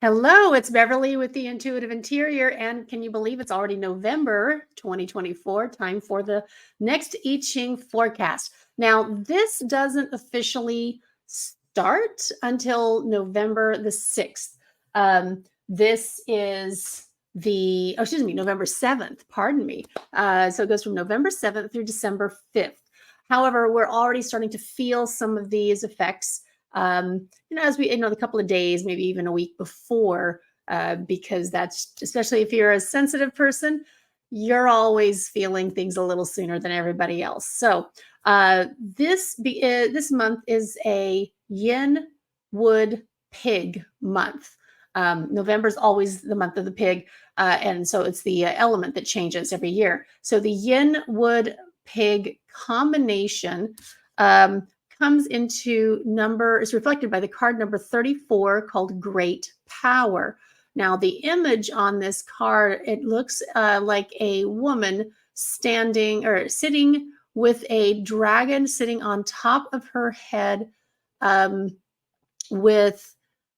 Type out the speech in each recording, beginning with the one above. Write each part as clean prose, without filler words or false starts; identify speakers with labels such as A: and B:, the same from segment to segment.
A: Hello, it's Beverly with the Intuitive Interior. And can you believe it's already November 2024? Time for the next I Ching forecast. Now, this doesn't officially start until November the 6th. This is November 7th, pardon me. So it goes from November 7th through December 5th. However, we're already starting to feel some of these effects as we, a couple of days, maybe even a week before, because that's, especially if you're a sensitive person, you're always feeling things a little sooner than everybody else. So this month is a Yin Wood Pig month. November is always the month of the pig, and so it's the element that changes every year. So the Yin Wood Pig combination comes into is reflected by the card number 34 called Great Power. Now, the image on this card, it looks like a woman standing or sitting with a dragon sitting on top of her head, with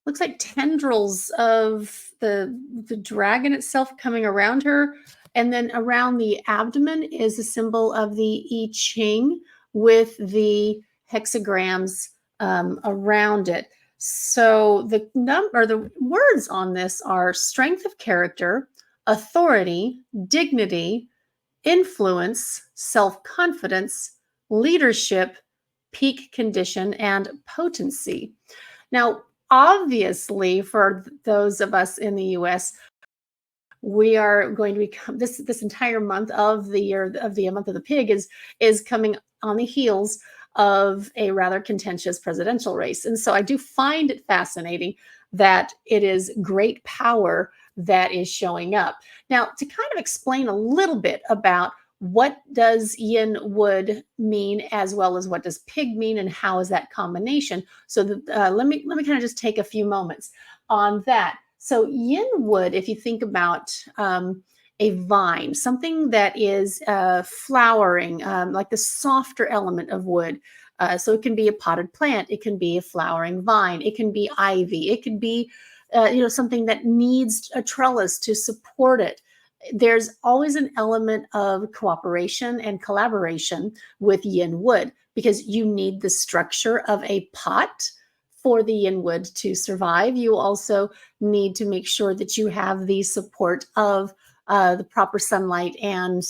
A: looks like tendrils of the dragon itself coming around her. And then around the abdomen is a symbol of the I Ching with the hexagrams around it. So the words on this are strength of character, authority, dignity, influence, self-confidence, leadership, peak condition, and potency. Now, obviously, for those of us in the US, we are going to become this entire month of the year of the month of the pig is coming on the heels of a rather contentious presidential race. And so I do find it fascinating that it is great power that is showing up. Now, to kind of explain a little bit about what does Yin Wood mean, as well as what does pig mean, and how is that combination? So let me kind of just take a few moments on that. So Yin Wood, if you think about a vine, something that is flowering, like the softer element of wood. So it can be a potted plant, it can be a flowering vine, it can be ivy, it could be something that needs a trellis to support it. There's always an element of cooperation and collaboration with Yin Wood, because you need the structure of a pot for the Yin Wood to survive. You also need to make sure that you have the support of the proper sunlight and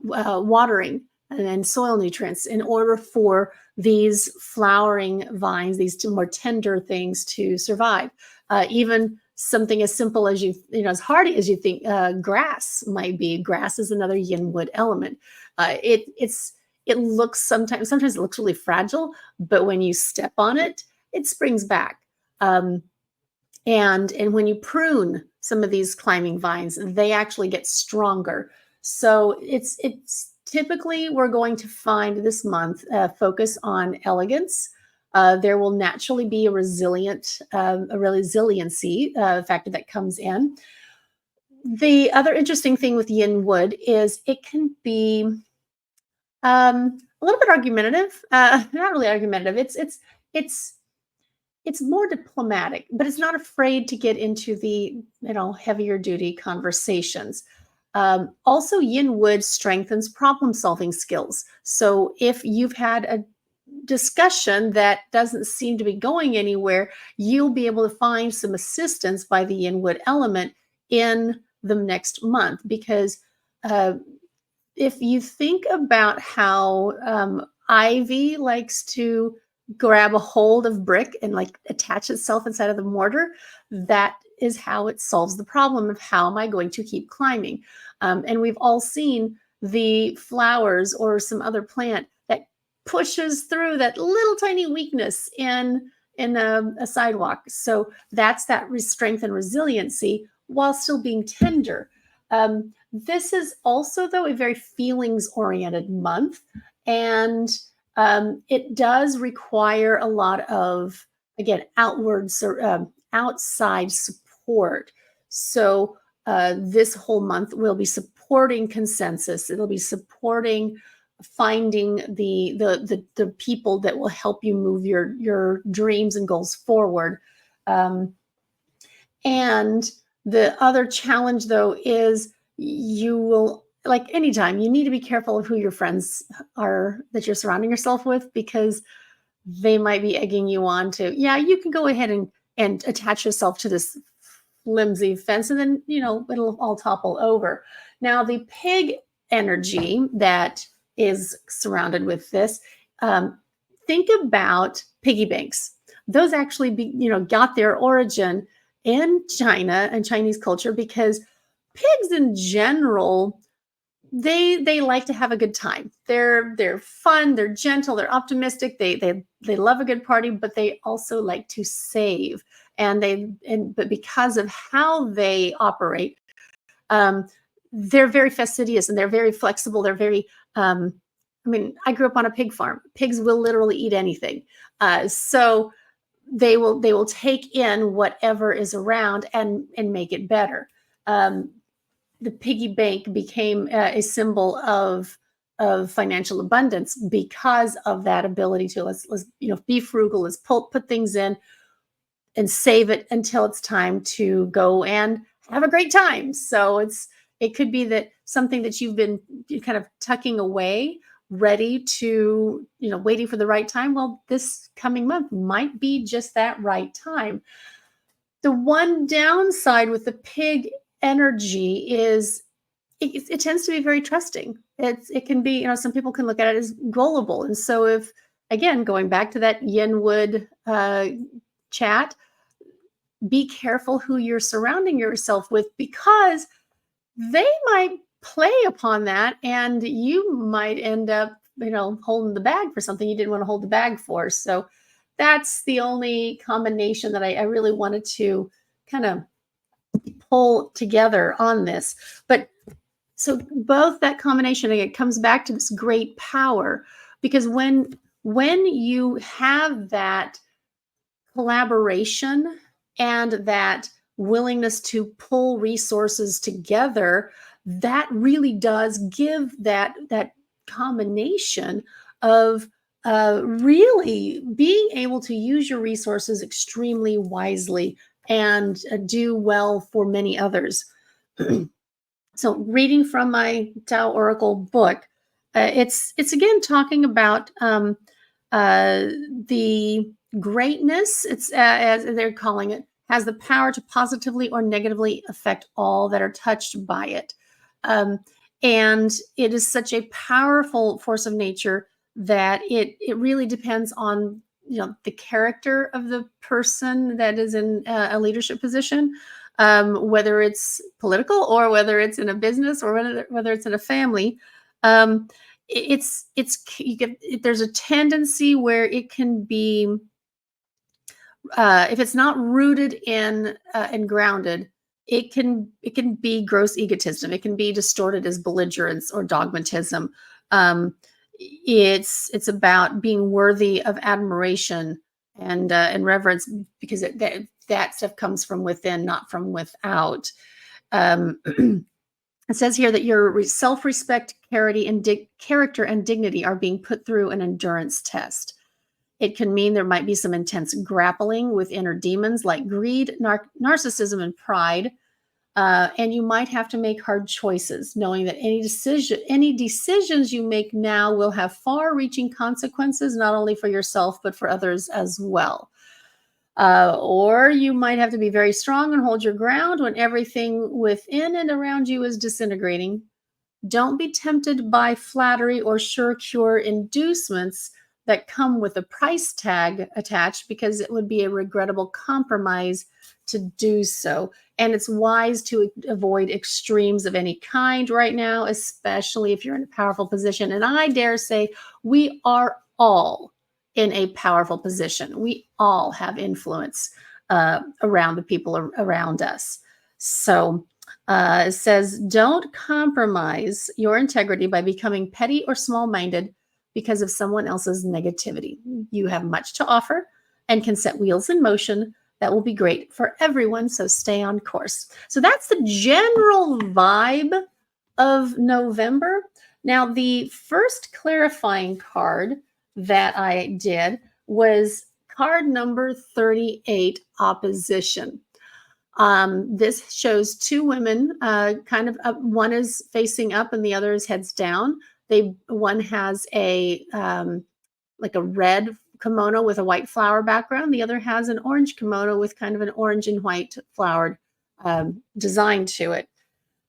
A: watering and soil nutrients in order for these flowering vines, these two more tender things, to survive. Even something as simple as as hardy as you think grass might be. Grass is another Yin Wood element. It looks sometimes it looks really fragile, but when you step on it, it springs back. And when you prune some of these climbing vines, they actually get stronger. So it's typically, we're going to find this month focus on elegance. There will naturally be a resiliency factor that comes in. The other interesting thing with Yin Wood is it can be a little bit argumentative. Not really argumentative. It's more diplomatic, but it's not afraid to get into the heavier duty conversations. Also, Yin Wood strengthens problem-solving skills. So if you've had a discussion that doesn't seem to be going anywhere, you'll be able to find some assistance by the Yin Wood element in the next month. Because if you think about how ivy likes to grab a hold of brick and like attach itself inside of the mortar, that is how it solves the problem of how am I going to keep climbing. And we've all seen the flowers or some other plant that pushes through that little tiny weakness in a sidewalk. So that's that strength and resiliency while still being tender. This is also, though, a very feelings-oriented month, and it does require a lot of, again, outside support. So this whole month will be supporting consensus. It'll be supporting finding the people that will help you move your dreams and goals forward. And the other challenge, though, is you will, like anytime, you need to be careful of who your friends are that you're surrounding yourself with, because they might be egging you on to, yeah, you can go ahead and attach yourself to this flimsy fence, and then, it'll all topple over. Now, the pig energy that is surrounded with this, um, think about piggy banks. Those actually got their origin in China and Chinese culture, because pigs in general, they like to have a good time. They're fun, they're gentle, they're optimistic, they love a good party, but they also like to save. But because of how they operate, um, they're very fastidious and they're very flexible. They're very I grew up on a pig farm. Pigs will literally eat anything. So they will take in whatever is around and make it better. The piggy bank became a symbol of financial abundance because of that ability to let's be frugal, let's put things in and save it until it's time to go and have a great time. So it could be that something that you've been kind of tucking away, ready to, waiting for the right time. Well, this coming month might be just that right time. The one downside with the pig energy is it tends to be very trusting. It can be, some people can look at it as gullible. And so if, again, going back to that Yin Wood chat, be careful who you're surrounding yourself with, because they might play upon that and you might end up, holding the bag for something you didn't want to hold the bag for. So that's the only combination that I really wanted to kind of pull together on this. But so both that combination, again, it comes back to this great power, because when you have that collaboration and that willingness to pull resources together, that really does give that combination of really being able to use your resources extremely wisely and do well for many others. So, reading from my Tao Oracle book, it's again talking about the greatness. It's as they're calling it, has the power to positively or negatively affect all that are touched by it, um, and it is such a powerful force of nature that it really depends on the character of the person that is in a leadership position, whether it's political or whether it's in a business or whether it's in a family. Um, there's a tendency where it can be, if it's not rooted in and grounded, it can be gross egotism. It can be distorted as belligerence or dogmatism. It's about being worthy of admiration and reverence, because that stuff comes from within, not from without. Um, it says here that your self-respect, character, and dignity are being put through an endurance test. It can mean there might be some intense grappling with inner demons like greed, narcissism, and pride. And you might have to make hard choices, knowing that any decisions you make now will have far-reaching consequences, not only for yourself, but for others as well. Or you might have to be very strong and hold your ground when everything within and around you is disintegrating. Don't be tempted by flattery or sure cure inducements that come with a price tag attached, because it would be a regrettable compromise to do so. And it's wise to avoid extremes of any kind right now, especially if you're in a powerful position. And I dare say we are all in a powerful position. We all have influence around the people around us. So it says, don't compromise your integrity by becoming petty or small-minded because of someone else's negativity. You have much to offer and can set wheels in motion that will be great for everyone. So stay on course. So that's the general vibe of November. Now, the first clarifying card that I did was card number 38, opposition. This shows two women, kind of up. One is facing up, and the other is heads down. One has a like a red kimono with a white flower background. The other has an orange kimono with kind of an orange and white flowered design to it.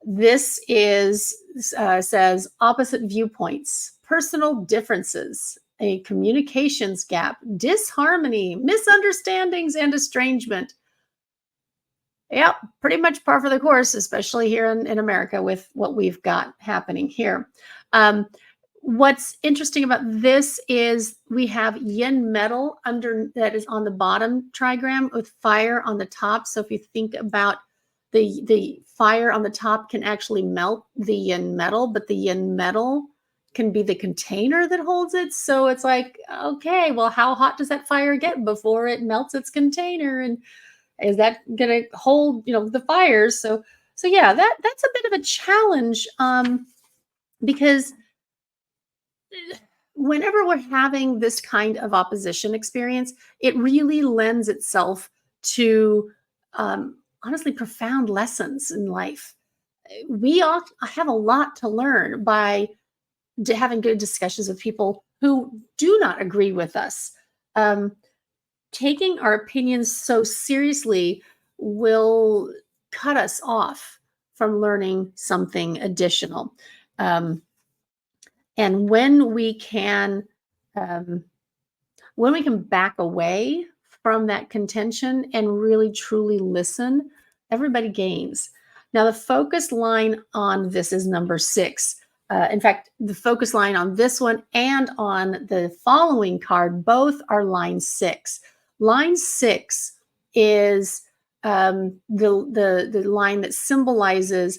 A: This is says opposite viewpoints, personal differences, a communications gap, disharmony, misunderstandings, and estrangement. Yep, pretty much par for the course, especially here in America with what we've got happening here. What's interesting about this is we have yin metal under that is on the bottom trigram with fire on the top. So if you think about the fire on the top can actually melt the yin metal, but the yin metal can be the container that holds it. So it's like, okay, well, how hot does that fire get before it melts its container? And is that going to hold, the fires? So yeah, that's a bit of a challenge, because whenever we're having this kind of opposition experience, it really lends itself to honestly profound lessons in life. We all have a lot to learn by having good discussions with people who do not agree with us. Taking our opinions so seriously will cut us off from learning something additional. And when we can back away from that contention and really truly listen, everybody gains. Now, the focus line on this is number 6. In fact, the focus line on this one and on the following card, both are line 6. Line 6 is the line that symbolizes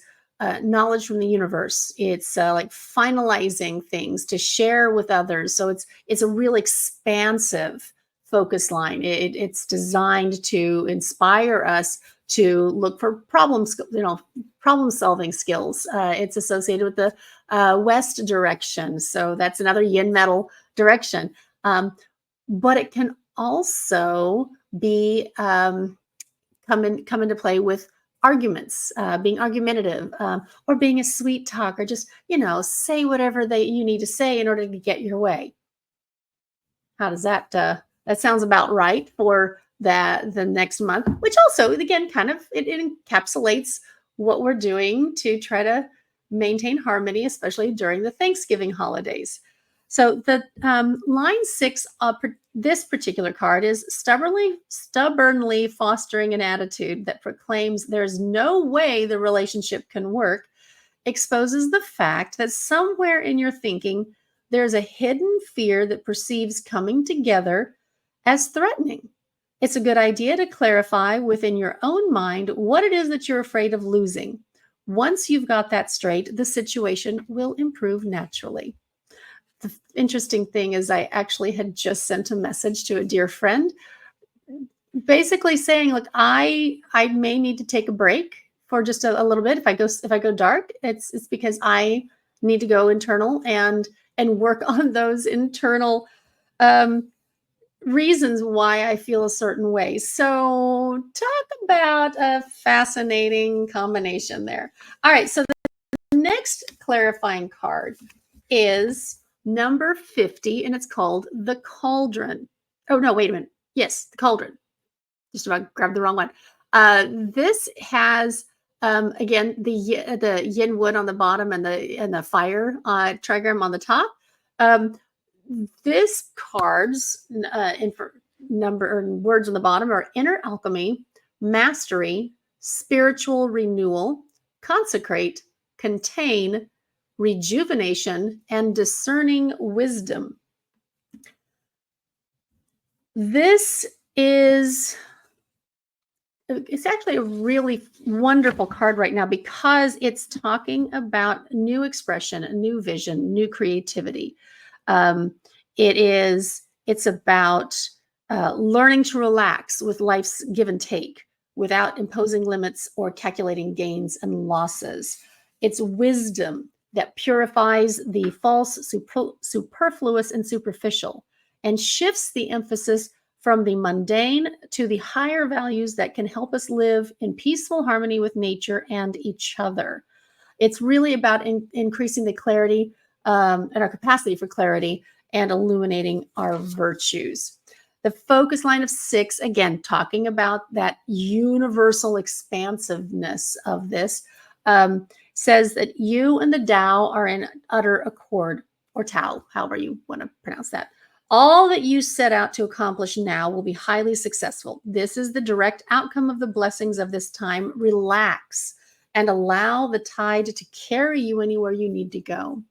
A: knowledge from the universe. It's like finalizing things to share with others. So it's a real expansive focus line. It's designed to inspire us to look for problem solving skills. It's associated with the west direction. So that's another yin metal direction. But it can also be come into play with arguments, being argumentative, or being a sweet talk, or just say whatever you need to say in order to get your way. How does that? That sounds about right for the next month, which also again kind of it encapsulates what we're doing to try to maintain harmony, especially during the Thanksgiving holidays. So the line 6, this particular card is stubbornly fostering an attitude that proclaims there's no way the relationship can work, exposes the fact that somewhere in your thinking, there's a hidden fear that perceives coming together as threatening. It's a good idea to clarify within your own mind what it is that you're afraid of losing. Once you've got that straight, the situation will improve naturally. The interesting thing is I actually had just sent a message to a dear friend basically saying, look, I may need to take a break for just a little bit. If I go dark, it's because I need to go internal and work on those internal reasons why I feel a certain way. So talk about a fascinating combination there. All right, so the next clarifying card is number 50, and it's called the Cauldron. Oh, no, wait a minute. Yes, the Cauldron. Just about grabbed the wrong one. This has, again, the yin wood on the bottom and the fire trigram on the top. This card's number or words on the bottom are inner alchemy, mastery, spiritual renewal, consecrate, contain, rejuvenation, and discerning wisdom. This is, it's actually a really wonderful card right now because it's talking about new expression, a new vision, new creativity. It's about learning to relax with life's give and take without imposing limits or calculating gains and losses. It's wisdom that purifies the false, superfluous, and superficial, and shifts the emphasis from the mundane to the higher values that can help us live in peaceful harmony with nature and each other. It's really about increasing the clarity and our capacity for clarity and illuminating our virtues. The focus line of 6, again, talking about that universal expansiveness of this, says that you and the Tao are in utter accord, or Tao, however you want to pronounce that. All that you set out to accomplish now will be highly successful. This is the direct outcome of the blessings of this time. Relax and allow the tide to carry you anywhere you need to go.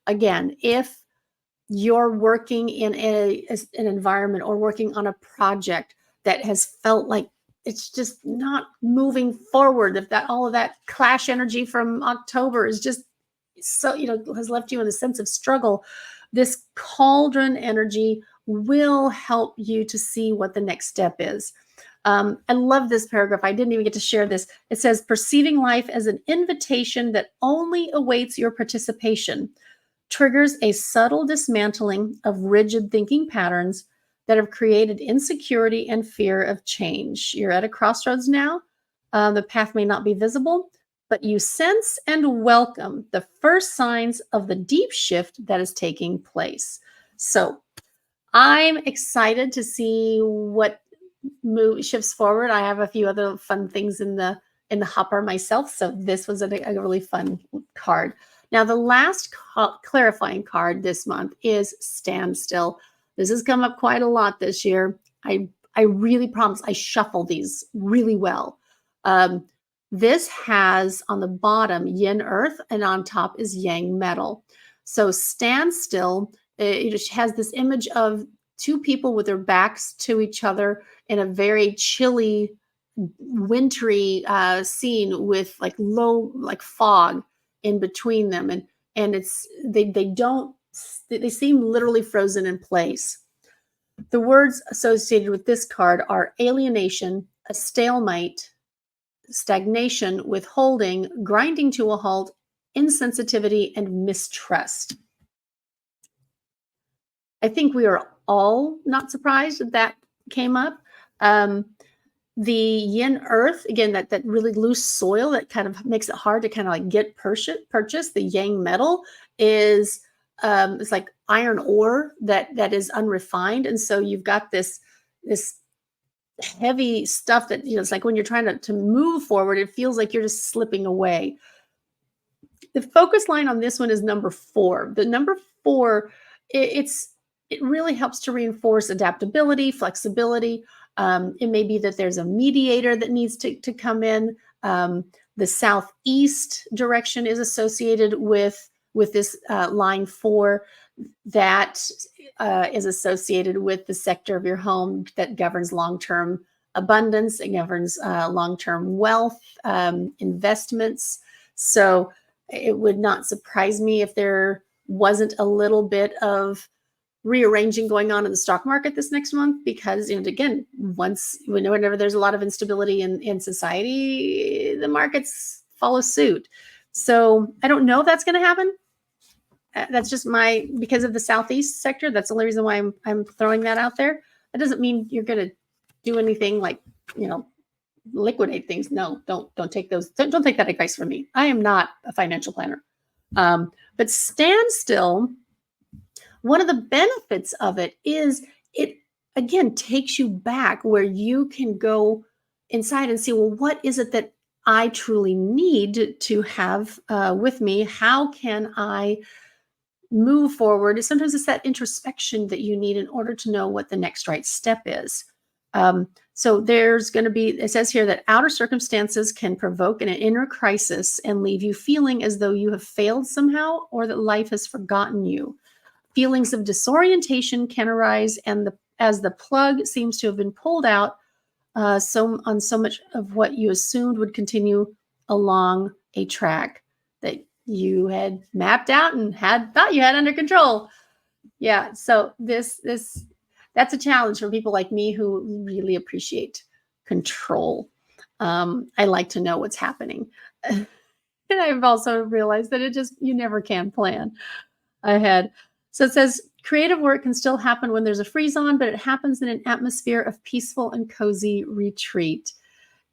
A: Again, if you're working in an environment or working on a project that has felt like it's just not moving forward, if that all of that clash energy from October is just so, has left you in a sense of struggle, this cauldron energy will help you to see what the next step is. I love this paragraph. I didn't even get to share this. It says, perceiving life as an invitation that only awaits your participation triggers a subtle dismantling of rigid thinking patterns that have created insecurity and fear of change. You're at a crossroads now. The path may not be visible, but you sense and welcome the first signs of the deep shift that is taking place. So I'm excited to see what shifts forward. I have a few other fun things in the hopper myself, so this was a really fun card. Now, the last clarifying card this month is Standstill. This has come up quite a lot this year. I really promise I shuffle these really well. This has on the bottom Yin Earth, and on top is Yang Metal. So Standstill, it has this image of two people with their backs to each other in a very chilly, wintry scene with like low, like fog in between them, and it's they seem literally frozen in place. The words associated with this card are alienation, a stalemate, stagnation, withholding, grinding to a halt, insensitivity, and mistrust. I think we are all not surprised that came up. The Yin Earth, again, that really loose soil that kind of makes it hard to kind of like get purchase. The Yang Metal is it's like iron ore that is unrefined, and so you've got this heavy stuff that it's like when you're trying to move forward, it feels like you're just slipping away. The focus line on this one is number 4. The number 4, it really helps to reinforce adaptability, flexibility. It may be that there's a mediator that needs to come in. The southeast direction is associated with this line 4 that is associated with the sector of your home that governs long-term abundance. It governs long-term wealth, investments. So it would not surprise me if there wasn't a little bit of rearranging going on in the stock market this next month, because again, whenever there's a lot of instability in society, the markets follow suit. So I don't know if that's going to happen. That's just because of the southeast sector. That's the only reason why I'm throwing that out there. That doesn't mean you're going to do anything like liquidate things. No, don't take those. Don't take that advice from me. I am not a financial planner. But Standstill, one of the benefits of it is it, again, takes you back where you can go inside and see, well, what is it that I truly need to have with me? How can I move forward? Sometimes it's that introspection that you need in order to know what the next right step is. So there's going to be, it says here that outer circumstances can provoke an inner crisis and leave you feeling as though you have failed somehow or that life has forgotten you. Feelings of disorientation can arise, and as the plug seems to have been pulled out on so much of what you assumed would continue along a track that you had mapped out and thought you had under control. Yeah, so that's a challenge for people like me who really appreciate control. I like to know what's happening. And I've also realized that you never can plan ahead. So it says, Creative work can still happen when there's a freeze on, but it happens in an atmosphere of peaceful and cozy retreat.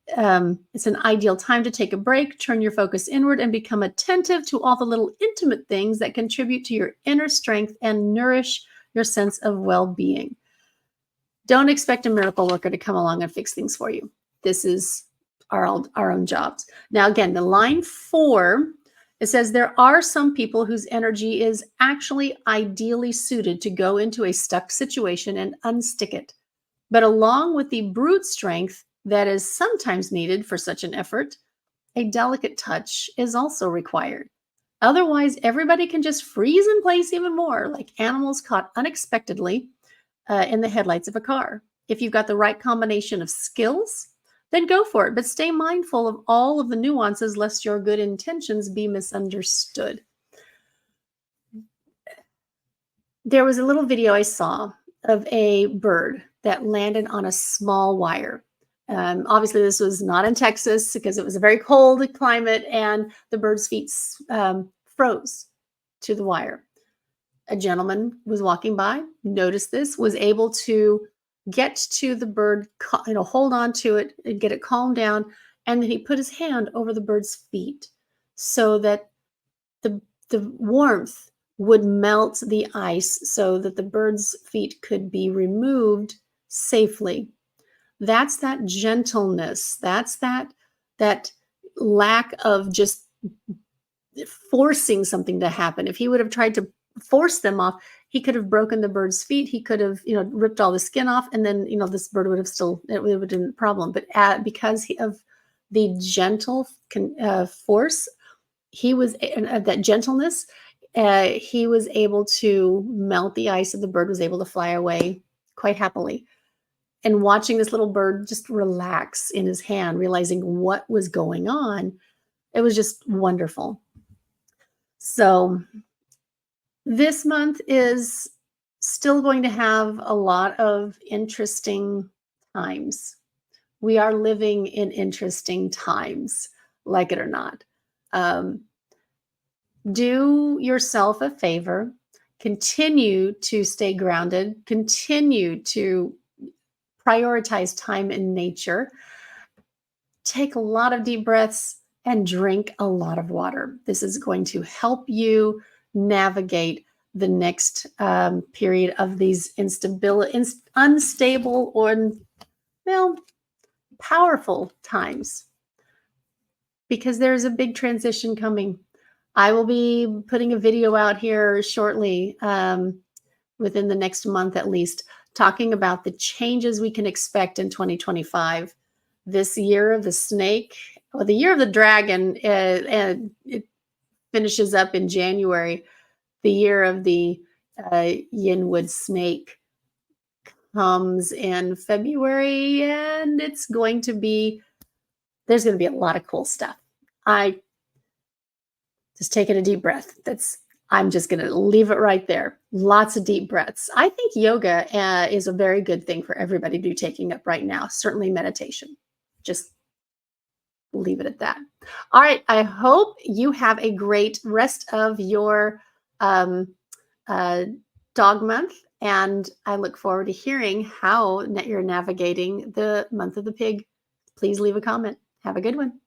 A: It's an ideal time to take a break, turn your focus inward, and become attentive to all the little intimate things that contribute to your inner strength and nourish your sense of well-being. Don't expect a miracle worker to come along and fix things for you. This is our own jobs. Now, again, the line 4, it says there are some people whose energy is actually ideally suited to go into a stuck situation and unstick it. But along with the brute strength that is sometimes needed for such an effort, a delicate touch is also required. Otherwise, everybody can just freeze in place even more, like animals caught unexpectedly in the headlights of a car. If you've got the right combination of skills, then go for it. But stay mindful of all of the nuances, lest your good intentions be misunderstood. There was a little video I saw of a bird that landed on a small wire. Obviously, this was not in Texas because it was a very cold climate and the bird's feet froze to the wire. A gentleman was walking by, noticed this, was able to get to the bird, hold on to it and get it calmed down. And then he put his hand over the bird's feet so that the warmth would melt the ice so that the bird's feet could be removed safely. That's that gentleness. That's that lack of just forcing something to happen. If he would have tried to force them off, he could have broken the bird's feet. He could have, ripped all the skin off, and then, this bird would have it would have been a problem. But because of the gentle force, he was that gentleness. He was able to melt the ice, and the bird was able to fly away quite happily. And watching this little bird just relax in his hand, realizing what was going on, it was just wonderful. So this month is still going to have a lot of interesting times. We are living in interesting times, like it or not. Do yourself a favor. Continue to stay grounded. Continue to prioritize time in nature. Take a lot of deep breaths and drink a lot of water. This is going to help you navigate the next period of these unstable or, powerful times, because there's a big transition coming. I will be putting a video out here shortly, within the next month at least, talking about the changes we can expect in 2025. This year of the snake, or the year of the dragon, and it finishes up in January. The year of the Yin Wood snake comes in February, and there's going to be a lot of cool stuff. I just taking a deep breath. I'm just going to leave it right there. Lots of deep breaths. I think yoga is a very good thing for everybody to be taking up right now. Certainly meditation. Just leave it at that. All right. I hope you have a great rest of your dog month. And I look forward to hearing how you're navigating the month of the pig. Please leave a comment. Have a good one.